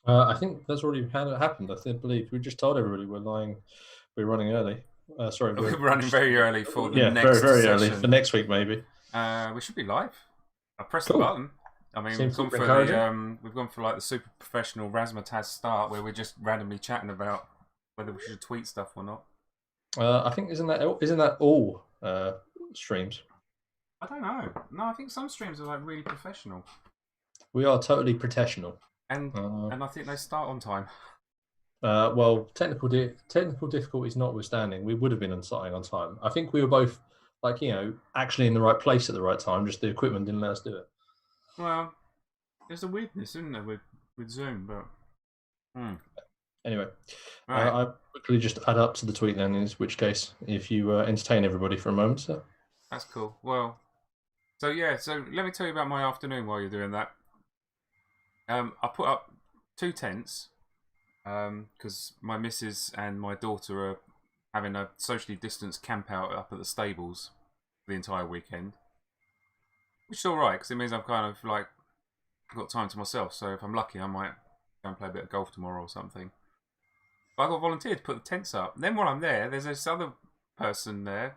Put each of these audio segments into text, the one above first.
I think that's already happened. I believe we just told everybody we're running early. Sorry, We're we're running just very early for the yeah, very next very early for session. next week maybe. We should be live. I pressed the Cool. button. I mean, Seems super encouraging. we've gone for like the super professional razzmatazz start where we're just randomly chatting about whether we should tweet stuff or not. I think isn't that all streams? I don't know. No, I think some streams are like really professional, We are totally professional. and and I think they start on time. Well, technical difficulties notwithstanding, we would have been starting on time. I think we were both actually in the right place at the right time. Just the equipment didn't let us do it. Well, there's a weirdness, isn't there, with Zoom? But Anyway, right. I quickly just add up to the tweet then. In which case, if you entertain everybody for a moment, sir. That's cool. Well, so yeah, so let me tell you about my afternoon while you're doing that. I put up 2 tents because my missus and my daughter are having a socially distanced camp out up at the stables for the entire weekend, which is all right because it means I've kind of like got time to myself. So if I'm lucky, I might go and play a bit of golf tomorrow or something. But I got volunteered to put the tents up. And then while I'm there, there's this other person there,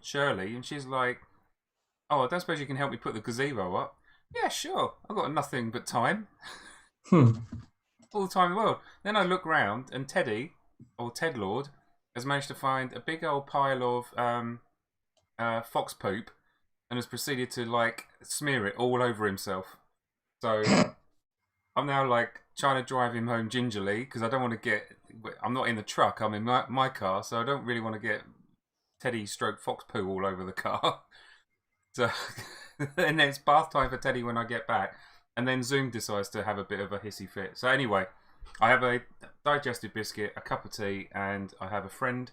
Shirley, and she's like, "Oh, I don't suppose you can help me put the gazebo up?" Yeah, sure. I've got nothing but time. All the time in the world. Then I look round, and Teddy, or Ted Lord, has managed to find a big old pile of fox poop and has proceeded to like smear it all over himself. So I'm now like trying to drive him home gingerly because I don't want to get. I'm not in the truck. I'm in my car, so I don't really want to get Teddy stroke fox poo all over the car. So and then it's bath time for Teddy when I get back, and then Zoom decides to have a bit of a hissy fit. So anyway, I have a digestive biscuit, a cup of tea, and I have a friend,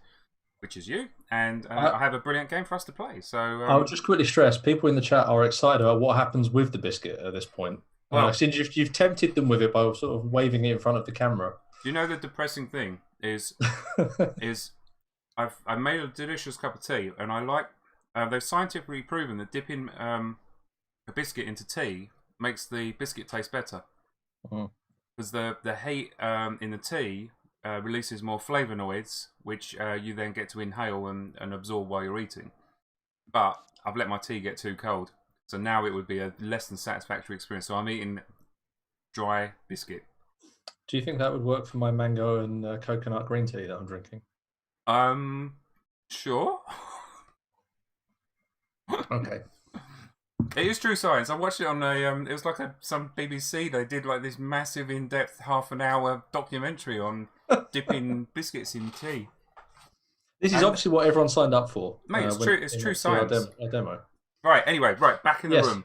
which is you, and I have a brilliant game for us to play. So I'll just quickly stress: people in the chat are excited about what happens with the biscuit at this point. Well, since you've tempted them with it by sort of waving it in front of the camera. you know the depressing thing is I made a delicious cup of tea, and I like they've scientifically proven that dipping a biscuit into tea makes the biscuit taste better because the heat in the tea releases more flavonoids, which you then get to inhale and absorb while you're eating. But I've let my tea get too cold, so now it would be a less than satisfactory experience. So I'm eating dry biscuit. Do you think that would work for my mango and coconut green tea that I'm drinking? Sure. Okay. It is true science. I watched it on a. It was like some BBC. They did like this massive, in-depth, half-an-hour documentary on dipping biscuits in tea. This is obviously what everyone signed up for. Mate, it's true. It's true science. Our demo. Right. Anyway, right back in the room.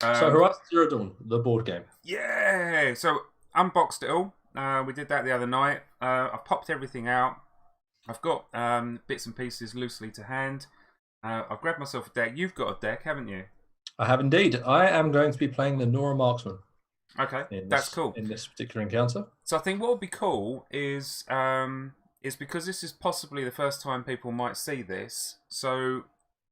So Horizon Zero Dawn, the board game. Yeah. So unboxed it all. We did that the other night. I've popped everything out. I've got bits and pieces loosely to hand. I've grabbed myself a deck. You've got a deck, haven't you? I have indeed. I am going to be playing the Nora Marksman. Okay, that's cool. In this particular encounter. So I think what would be cool is because this is possibly the first time people might see this. So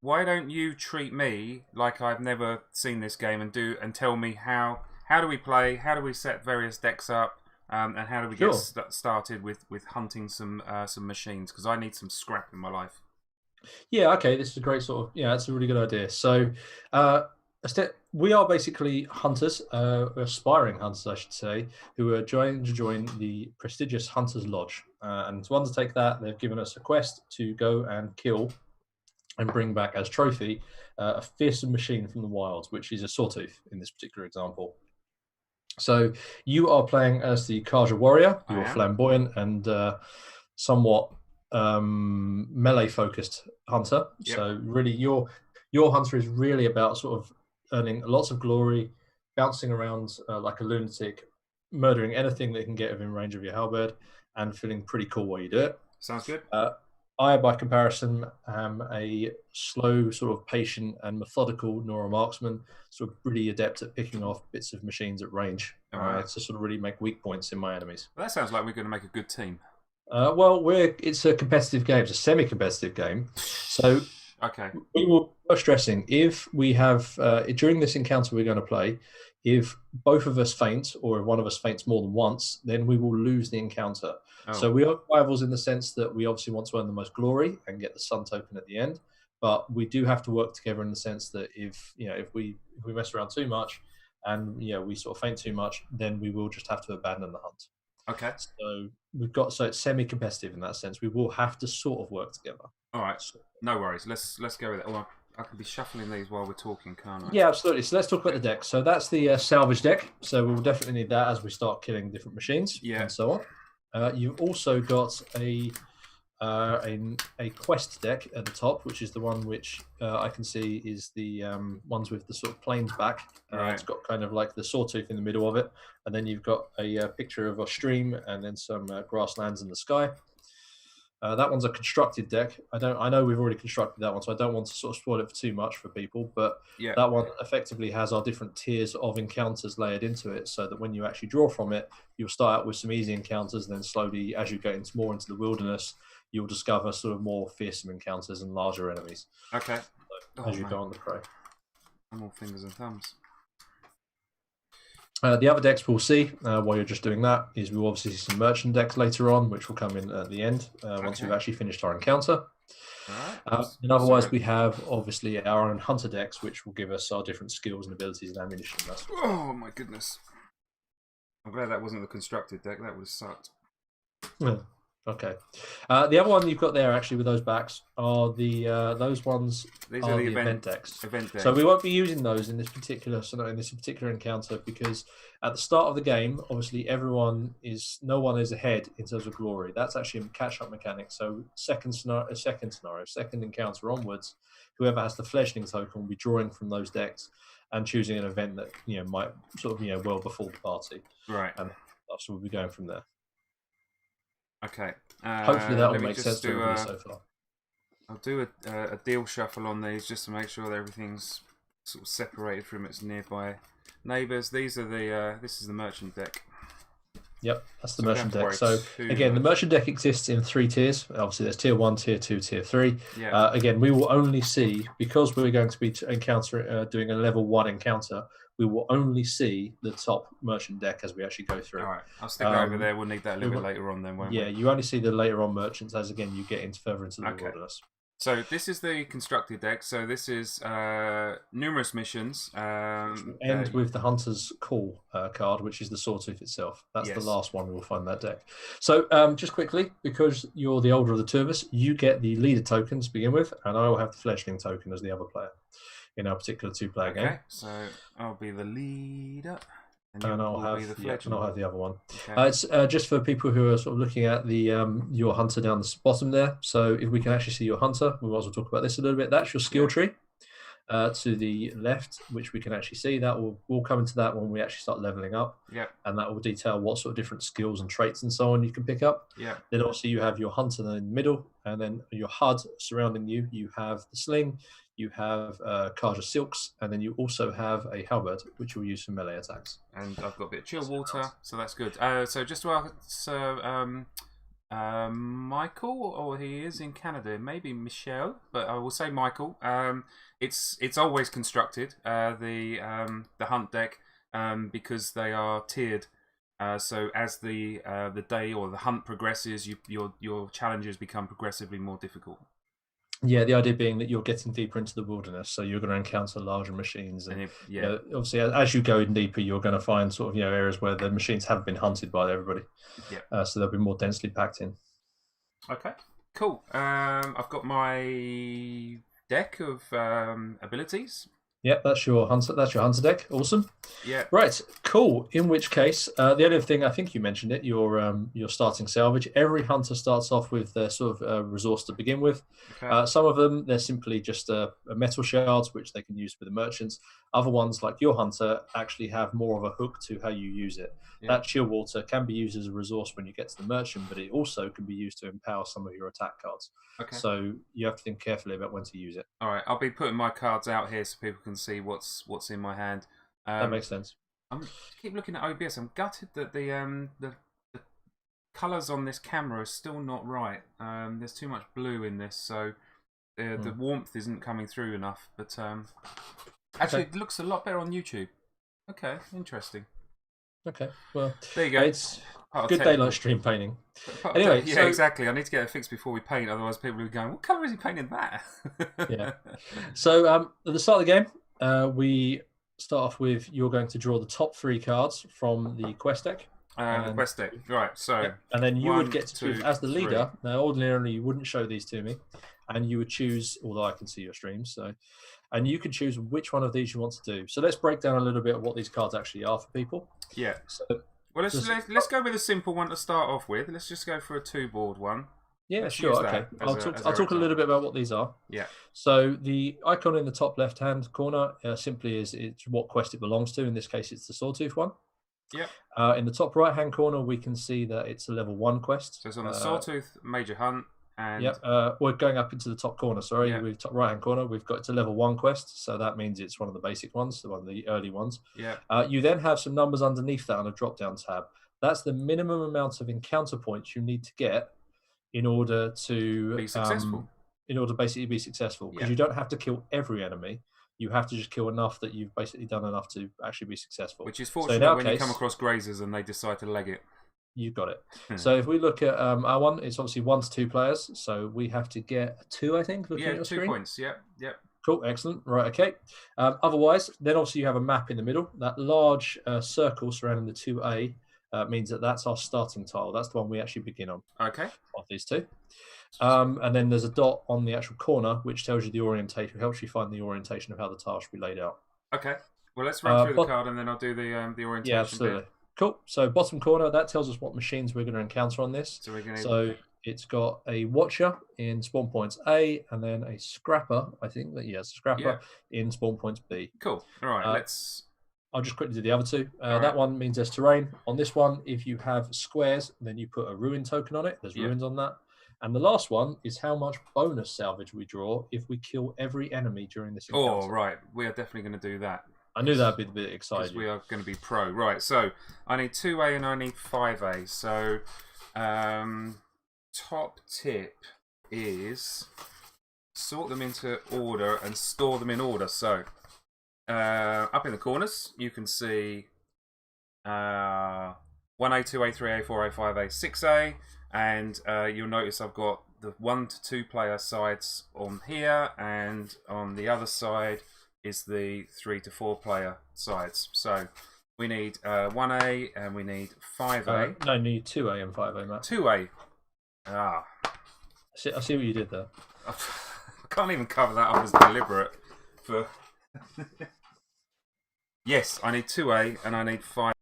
why don't you treat me like I've never seen this game and tell me how do we play, how do we set various decks up, and how do we get started with hunting some machines, because I need some scrap in my life. Yeah, okay, this is a great sort of, that's a really good idea. So we are basically hunters, aspiring hunters, I should say, who are trying to join the prestigious Hunters Lodge. And to undertake that, they've given us a quest to go and kill and bring back as trophy a fearsome machine from the wilds, which is a sawtooth in this particular example. So you are playing as the Kaja warrior. You're flamboyant and somewhat melee-focused hunter. Yep. So really, your hunter is really about sort of earning lots of glory, bouncing around like a lunatic, murdering anything that can get within range of your halberd, and feeling pretty cool while you do it. Sounds good. I, by comparison, am a slow, sort of patient and methodical Nora Marksman, sort of really adept at picking off bits of machines at range to sort of really make weak points in my enemies. Well, that sounds like we're going to make a good team. Well, it's a competitive game. It's a semi-competitive game. So okay, we will be stressing if we have during this encounter we're going to play. If both of us faint, or if one of us faints more than once, then we will lose the encounter. Oh. So we are rivals in the sense that we obviously want to earn the most glory and get the sun token at the end. But we do have to work together in the sense that if we mess around too much, and we sort of faint too much, then we will just have to abandon the hunt. Okay. So it's semi-competitive in that sense. We will have to sort of work together. All right. No worries. Let's go with it. Oh, I can be shuffling these while we're talking, can't I? Yeah, absolutely. So let's talk about the deck. So that's the salvage deck. So we'll definitely need that as we start killing different machines and so on. You've also got a quest deck at the top, which is the one which I can see is the ones with the sort of planes back. It's got kind of like the sawtooth in the middle of it, and then you've got a picture of a stream and then some grasslands in the sky. That one's a constructed deck. I know we've already constructed that one, so I don't want to sort of spoil it for too much for people, but that one effectively has our different tiers of encounters layered into it, so that when you actually draw from it, you'll start out with some easy encounters, and then slowly, as you get more into the wilderness, you'll discover sort of more fearsome encounters and larger enemies. Okay. So, as you go on the prey. I'm all fingers and thumbs. The other decks we'll see while you're just doing that is we'll obviously see some merchant decks later on, which will come in at the end once we've actually finished our encounter. And otherwise, we have obviously our own hunter decks, which will give us our different skills and abilities and ammunition. Oh my goodness! I'm glad that wasn't the constructed deck. That would have sucked. Okay. The other one you've got there actually with those backs are those ones. These are the event decks. Event decks. So we won't be using those in this particular encounter, because at the start of the game, obviously no one is ahead in terms of glory. That's actually a catch-up mechanic. So second encounter onwards, whoever has the fledgling token will be drawing from those decks and choosing an event that might sort of well befall the party. Right. And that's what we'll be going from there. Okay. Hopefully that will make sense to everybody so far. I'll do a deal shuffle on these just to make sure that everything's sort of separated from its nearby neighbours. This is the merchant deck. Yep, that's the merchant deck. So again, the merchant deck exists in 3 tiers. Obviously, there's tier 1, tier 2, tier 3. Yeah. Again, we will only see, because we're going to be doing a level 1 encounter, we will only see the top merchant deck as we actually go through. All right, I'll stick that over there. We'll need that a little bit later on then, won't we? Yeah, you only see the later on merchants as, again, you get further into the wilderness. So this is the constructed deck. So this is numerous missions. End with the Hunter's Call card, which is the Sawtooth itself. That's the last one we will find in that deck. So just quickly, because you're the older of the two of us, you get the leader token to begin with, and I will have the fledgling token as the other player in our particular 2-player game. Okay, so I'll be the leader. And I'll have the other one. Okay. It's just for people who are sort of looking at the your hunter down the bottom there. So if we can actually see your hunter, we might as well talk about this a little bit. That's your skill tree to the left, which we can actually see. That we'll come into that when we actually start leveling up. Yeah. And that will detail what sort of different skills and traits and so on you can pick up. Yeah. Then also you have your hunter in the middle, and then your HUD surrounding you. You have the sling. You have Kaja Silks, and then you also have a halberd, which you'll use for melee attacks. And I've got a bit of chill water, so that's good. So just to ask Michael, or he is in Canada, maybe Michelle, but I will say Michael. It's always constructed, the hunt deck, because they are tiered. So as the day or the hunt progresses, your challenges become progressively more difficult. Yeah, the idea being that you're getting deeper into the wilderness, so you're going to encounter larger machines, and obviously as you go in deeper, you're going to find sort of areas where the machines haven't been hunted by everybody. Yeah. So they'll be more densely packed in. Okay, cool. I've got my deck of abilities. Yep, that's your hunter deck. Awesome. Yeah. Right. Cool. In which case, the other thing, I think you mentioned it, your starting salvage. Every hunter starts off with their sort of resource to begin with. Okay. Some of them, they're simply just a metal shards, which they can use for the merchants. Other ones, like your hunter, actually have more of a hook to how you use it. Yeah. That chill water can be used as a resource when you get to the merchant, but it also can be used to empower some of your attack cards. Okay. So you have to think carefully about when to use it. All right, I'll be putting my cards out here so people can see what's in my hand. That makes sense. I keep looking at OBS. I'm gutted that the colours on this camera are still not right. There's too much blue in this, so the warmth isn't coming through enough. But actually, it looks a lot better on YouTube. Okay, interesting. Okay, well, there you go. it's good daylight stream painting. Anyway, yeah, so, exactly. I need to get it fixed before we paint, otherwise people will be going, "What colour is he painting that?" yeah. So at the start of the game, we start off with you're going to draw the top 3 cards from the quest deck. The quest deck, right? So, and then you would get to choose as the 3. leader. Now, ordinarily, you wouldn't show these to me, and you would choose. Although I can see your streams, so and you can choose which one of these you want to do. So let's break down a little bit of what these cards actually are for people. Yeah. So, well, let's go with a simple one to start off with. Let's just go for a 2-board one. Yeah, let's sure. Okay, I'll talk a little bit about what these are. Yeah. So the icon in the top left-hand corner simply is it's what quest it belongs to. In this case, it's the Sawtooth one. Yep. In the top right-hand corner, we can see that it's a level 1 quest. So it's on the Sawtooth Major Hunt. And yep, we're going up into the top corner. Sorry, with top right-hand corner, we've got it's a level 1 quest, so that means it's one of the basic ones, one of the early ones. Yeah. You then have some numbers underneath that on a drop-down tab. That's the minimum amount of encounter points you need to get in order to be successful. In order to basically be successful, because you don't have to kill every enemy. You have to just kill enough that you've basically done enough to actually be successful. Which is fortunate when you come across grazers and they decide to leg it. You've got it. So if we look at our one, it's obviously 1 to 2 players. So we have to get 2, I think. Yeah, 2 points. Yep. Cool, excellent. Right, okay. Otherwise, then obviously you have a map in the middle. That large circle surrounding the 2A means that that's our starting tile. That's the one we actually begin on. Okay. Of these 2. And then there's a dot on the actual corner, which tells you the orientation, helps you find the orientation of how the tile should be laid out. Okay. Well, let's run through the card and then I'll do the orientation. Yeah, absolutely. Bit. Cool. So bottom corner, that tells us what machines we're going to encounter on this. So it's got a watcher in spawn points A, and then a scrapper, I think. Scrapper in spawn points B. Cool. All right, I'll just quickly do the other 2. That one means there's terrain. On this one, if you have squares, then you put a ruin token on it. There's ruins on that. And the last one is how much bonus salvage we draw if we kill every enemy during this encounter. Oh, right. We are definitely going to do that. I knew that'd be a bit exciting. Because we are going to be pro. Right, so I need 2A and I need 5A. So, top tip is sort them into order and store them in order. So, up in the corners, you can see 1A, 2A, 3A, 4A, 5A, 6A. And you'll notice I've got the 1 to 2 player sides on here, and on the other side is the 3 to 4 player sides. So we need 1A and we need 5A. No, need 2A and 5A, Matt. 2A. Ah. I see what you did there. I can't even cover that up as deliberate. Yes, I need 2A and I need 5.